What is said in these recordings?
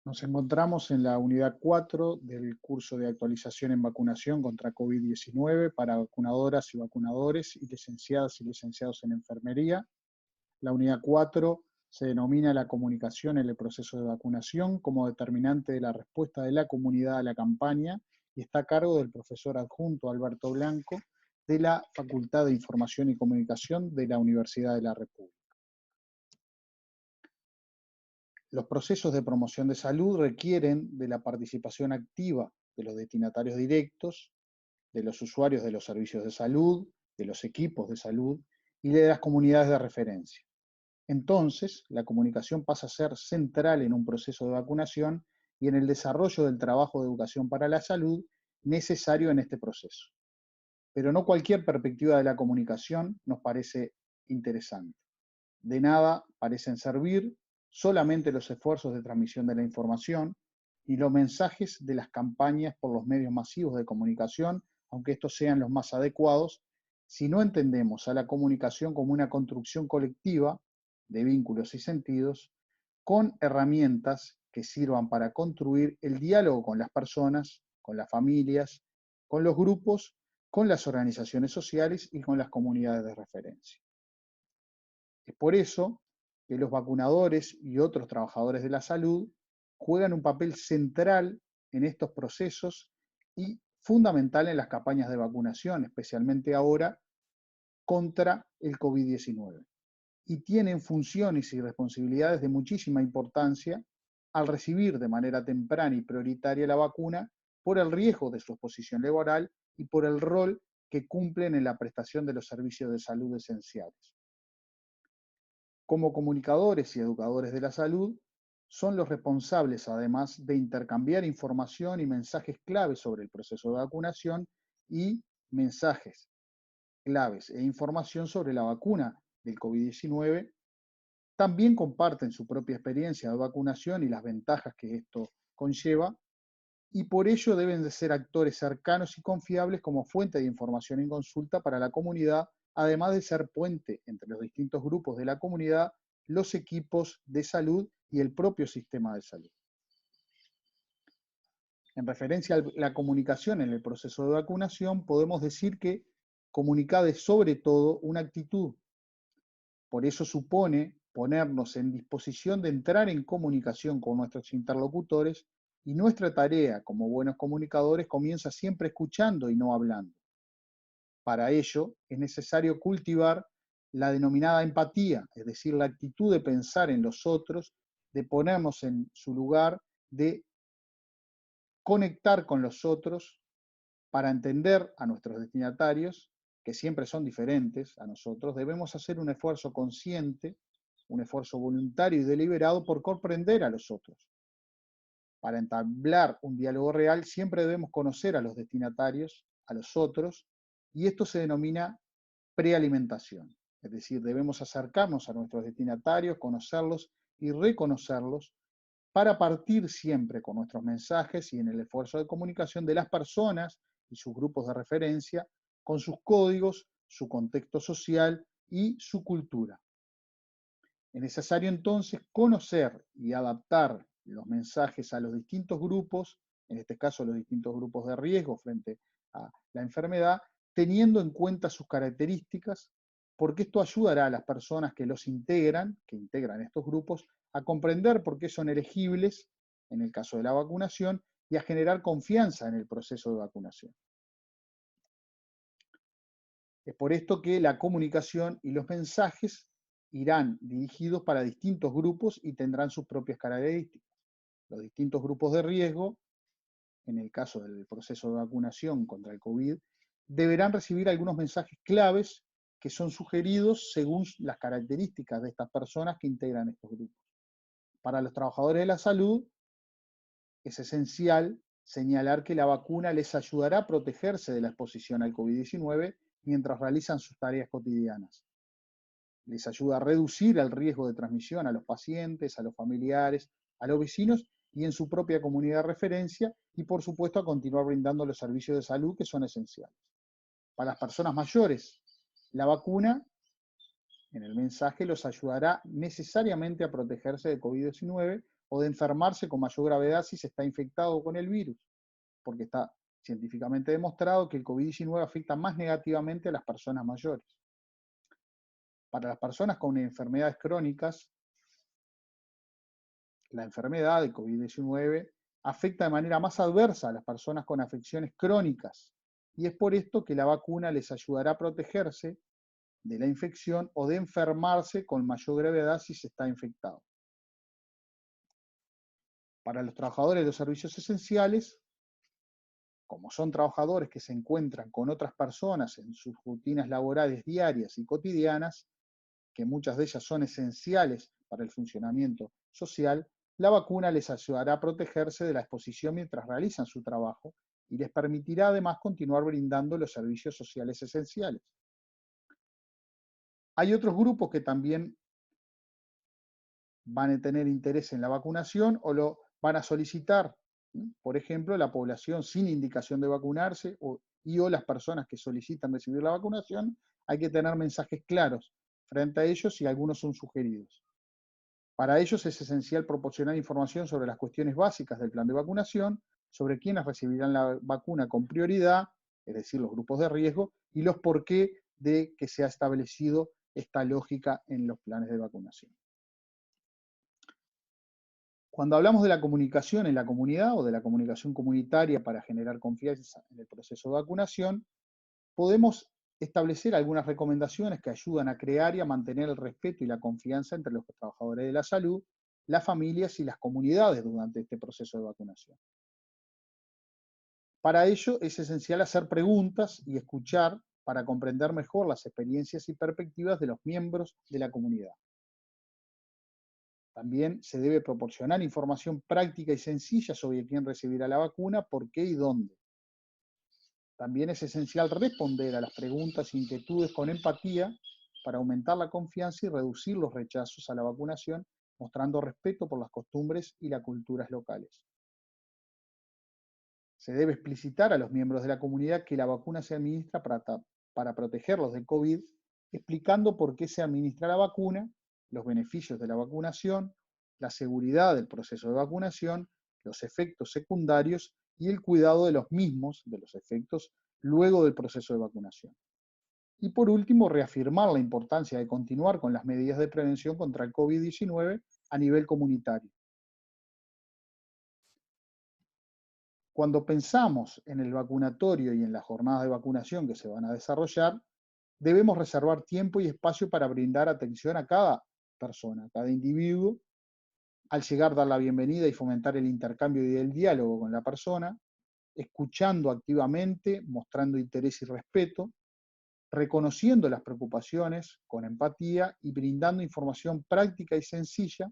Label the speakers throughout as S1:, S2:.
S1: Nos encontramos en la unidad 4 del curso de actualización en vacunación contra COVID-19 para vacunadoras y vacunadores y licenciadas y licenciados en enfermería. La unidad 4 se denomina la comunicación en el proceso de vacunación como determinante de la respuesta de la comunidad a la campaña y está a cargo del profesor adjunto Alberto Blanco de la Facultad de Información y Comunicación de la Universidad de la República. Los procesos de promoción de salud requieren de la participación activa de los destinatarios directos, de los usuarios de los servicios de salud, de los equipos de salud y de las comunidades de referencia. Entonces, la comunicación pasa a ser central en un proceso de vacunación y en el desarrollo del trabajo de educación para la salud necesario en este proceso. Pero no cualquier perspectiva de la comunicación nos parece interesante. De nada parecen servir solamente los esfuerzos de transmisión de la información y los mensajes de las campañas por los medios masivos de comunicación, aunque estos sean los más adecuados, si no entendemos a la comunicación como una construcción colectiva de vínculos y sentidos, con herramientas que sirvan para construir el diálogo con las personas, con las familias, con los grupos, con las organizaciones sociales y con las comunidades de referencia. Es por eso que los vacunadores y otros trabajadores de la salud juegan un papel central en estos procesos y fundamental en las campañas de vacunación, especialmente ahora contra el COVID-19. Y tienen funciones y responsabilidades de muchísima importancia al recibir de manera temprana y prioritaria la vacuna por el riesgo de su exposición laboral y por el rol que cumplen en la prestación de los servicios de salud esenciales. Como comunicadores y educadores de la salud, son los responsables, además, de intercambiar información y mensajes claves sobre el proceso de vacunación y mensajes claves e información sobre la vacuna del COVID-19. También comparten su propia experiencia de vacunación y las ventajas que esto conlleva, y por ello deben de ser actores cercanos y confiables como fuente de información en consulta para la comunidad, además de ser puente entre los distintos grupos de la comunidad, los equipos de salud y el propio sistema de salud. En referencia a la comunicación en el proceso de vacunación, podemos decir que comunicar es sobre todo una actitud. Por eso supone ponernos en disposición de entrar en comunicación con nuestros interlocutores, y nuestra tarea como buenos comunicadores comienza siempre escuchando y no hablando. Para ello es necesario cultivar la denominada empatía, es decir, la actitud de pensar en los otros, de ponernos en su lugar, de conectar con los otros para entender a nuestros destinatarios, que siempre son diferentes a nosotros. Debemos hacer un esfuerzo consciente, un esfuerzo voluntario y deliberado por comprender a los otros. Para entablar un diálogo real, siempre debemos conocer a los destinatarios, a los otros, y esto se denomina prealimentación. Es decir, debemos acercarnos a nuestros destinatarios, conocerlos y reconocerlos para partir siempre con nuestros mensajes y en el esfuerzo de comunicación de las personas y sus grupos de referencia, con sus códigos, su contexto social y su cultura. Es necesario entonces conocer y adaptar los mensajes a los distintos grupos, en este caso los distintos grupos de riesgo frente a la enfermedad, teniendo en cuenta sus características, porque esto ayudará a las personas que los integran, que integran estos grupos, a comprender por qué son elegibles en el caso de la vacunación y a generar confianza en el proceso de vacunación. Es por esto que la comunicación y los mensajes irán dirigidos para distintos grupos y tendrán sus propias características. Los distintos grupos de riesgo, en el caso del proceso de vacunación contra el COVID, deberán recibir algunos mensajes claves que son sugeridos según las características de estas personas que integran estos grupos. Para los trabajadores de la salud, es esencial señalar que la vacuna les ayudará a protegerse de la exposición al COVID-19 mientras realizan sus tareas cotidianas. Les ayuda a reducir el riesgo de transmisión a los pacientes, a los familiares, a los vecinos y en su propia comunidad de referencia, y por supuesto a continuar brindando los servicios de salud que son esenciales. Para las personas mayores, la vacuna, en el mensaje, los ayudará necesariamente a protegerse de COVID-19 o de enfermarse con mayor gravedad si se está infectado con el virus, porque está científicamente demostrado que el COVID-19 afecta más negativamente a las personas mayores. Para las personas con enfermedades crónicas, la enfermedad de COVID-19 afecta de manera más adversa a las personas con afecciones crónicas, y es por esto que la vacuna les ayudará a protegerse de la infección o de enfermarse con mayor gravedad si se está infectado. Para los trabajadores de los servicios esenciales, como son trabajadores que se encuentran con otras personas en sus rutinas laborales diarias y cotidianas, que muchas de ellas son esenciales para el funcionamiento social, la vacuna les ayudará a protegerse de la exposición mientras realizan su trabajo y les permitirá además continuar brindando los servicios sociales esenciales. Hay otros grupos que también van a tener interés en la vacunación o lo van a solicitar. Por ejemplo, la población sin indicación de vacunarse o las personas que solicitan recibir la vacunación, hay que tener mensajes claros frente a ellos y algunos son sugeridos. Para ellos es esencial proporcionar información sobre las cuestiones básicas del plan de vacunación, sobre quiénes recibirán la vacuna con prioridad, es decir, los grupos de riesgo, y los por qué de que se ha establecido esta lógica en los planes de vacunación. Cuando hablamos de la comunicación en la comunidad o de la comunicación comunitaria para generar confianza en el proceso de vacunación, podemos establecer algunas recomendaciones que ayudan a crear y a mantener el respeto y la confianza entre los trabajadores de la salud, las familias y las comunidades durante este proceso de vacunación. Para ello es esencial hacer preguntas y escuchar para comprender mejor las experiencias y perspectivas de los miembros de la comunidad. También se debe proporcionar información práctica y sencilla sobre quién recibirá la vacuna, por qué y dónde. También es esencial responder a las preguntas e inquietudes con empatía para aumentar la confianza y reducir los rechazos a la vacunación, mostrando respeto por las costumbres y las culturas locales. Se debe explicitar a los miembros de la comunidad que la vacuna se administra para protegerlos del COVID, explicando por qué se administra la vacuna, los beneficios de la vacunación, la seguridad del proceso de vacunación, los efectos secundarios y el cuidado de los mismos, de los efectos, luego del proceso de vacunación. Y por último, reafirmar la importancia de continuar con las medidas de prevención contra el COVID-19 a nivel comunitario. Cuando pensamos en el vacunatorio y en las jornadas de vacunación que se van a desarrollar, debemos reservar tiempo y espacio para brindar atención a cada persona, a cada individuo. Al llegar, dar la bienvenida y fomentar el intercambio y el diálogo con la persona, escuchando activamente, mostrando interés y respeto, reconociendo las preocupaciones con empatía y brindando información práctica y sencilla,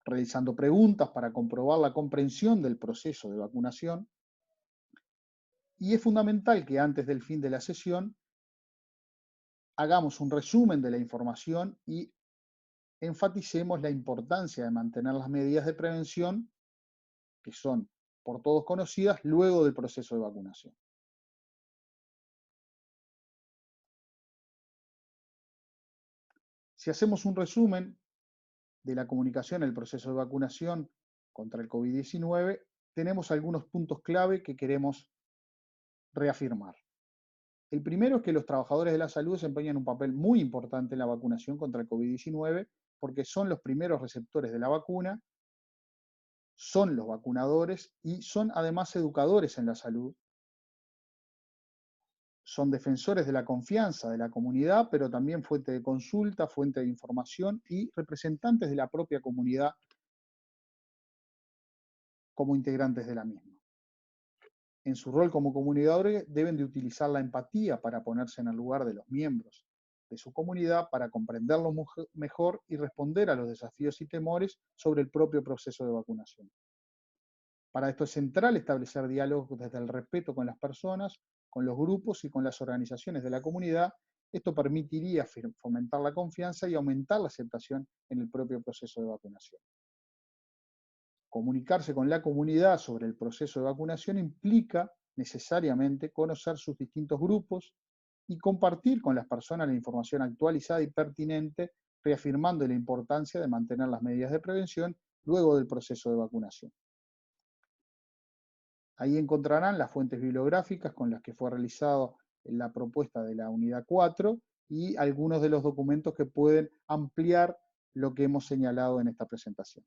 S1: realizando preguntas para comprobar la comprensión del proceso de vacunación. Y es fundamental que antes del fin de la sesión hagamos un resumen de la información y enfaticemos la importancia de mantener las medidas de prevención que son por todos conocidas luego del proceso de vacunación. Si hacemos un resumen de la comunicación en el proceso de vacunación contra el COVID-19, tenemos algunos puntos clave que queremos reafirmar. El primero es que los trabajadores de la salud desempeñan un papel muy importante en la vacunación contra el COVID-19 porque son los primeros receptores de la vacuna, son los vacunadores y son además educadores en la salud. Son defensores de la confianza de la comunidad, pero también fuente de consulta, fuente de información y representantes de la propia comunidad como integrantes de la misma. En su rol como comunicadores deben de utilizar la empatía para ponerse en el lugar de los miembros de su comunidad para comprenderlo mejor y responder a los desafíos y temores sobre el propio proceso de vacunación. Para esto es central establecer diálogos desde el respeto con las personas, con los grupos y con las organizaciones de la comunidad. Esto permitiría fomentar la confianza y aumentar la aceptación en el propio proceso de vacunación. Comunicarse con la comunidad sobre el proceso de vacunación implica necesariamente conocer sus distintos grupos y compartir con las personas la información actualizada y pertinente reafirmando la importancia de mantener las medidas de prevención luego del proceso de vacunación. Ahí encontrarán las fuentes bibliográficas con las que fue realizada la propuesta de la unidad 4 y algunos de los documentos que pueden ampliar lo que hemos señalado en esta presentación.